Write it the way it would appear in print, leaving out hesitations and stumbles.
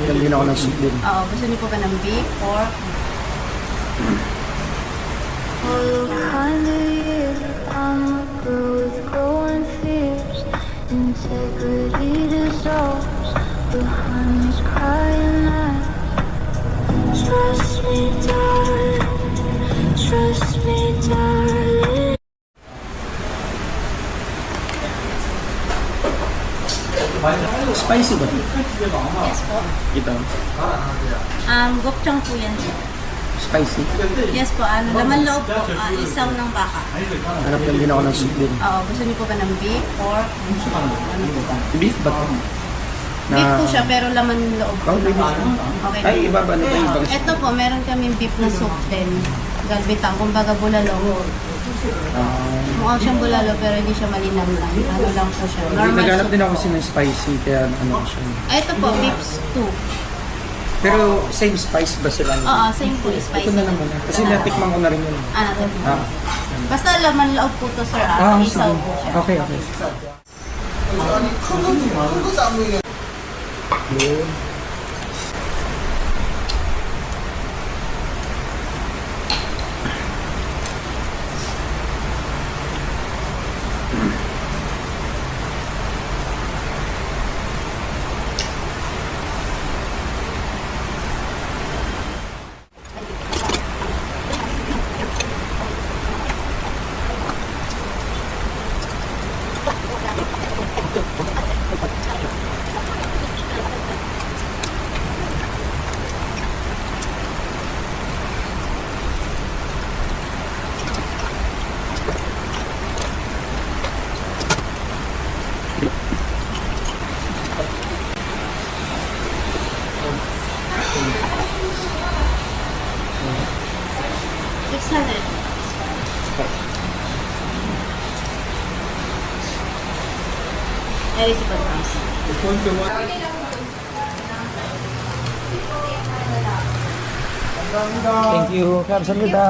lang din ako ng soup din. Oo, gusto niyo po ba ng beef, pork? Integrity dissolves, the honey's crying out. Trust me, darling. Trust me, darling. Spicy ba? Yes po. Ito. Gopchang po yan. Spicy. Yes po, laman loob po, isaw ng baka. Hanap lang din ako ng soup din. Oo, gusto niyo po ba ng beef, pork? Ano po ba? Beef ba ito? Beef po siya, pero laman loob po. Oh, beef. Okay. Ay, iba ba? Ano ba ibang? Ito po, meron kaming beef na soup din. Galbitang, kumbaga bulalo. Mukhang siyang bulalo, pero hindi siya malinang lang. Ano lang po siya. Normal Naghanap soup din ako po. ng spicy, kaya ano ko siya. Ito po, beef stew. Pero same spice ba sila? Oo, same po, spicy. Ito na naman. Kasi natikman ko na rin yun. Natin. Ah. Basta laman loob po to, sir. Isaw sige. po siya. Okay, okay. Yun. Ay, si Pagkas. Thank you. Kamsahamnida.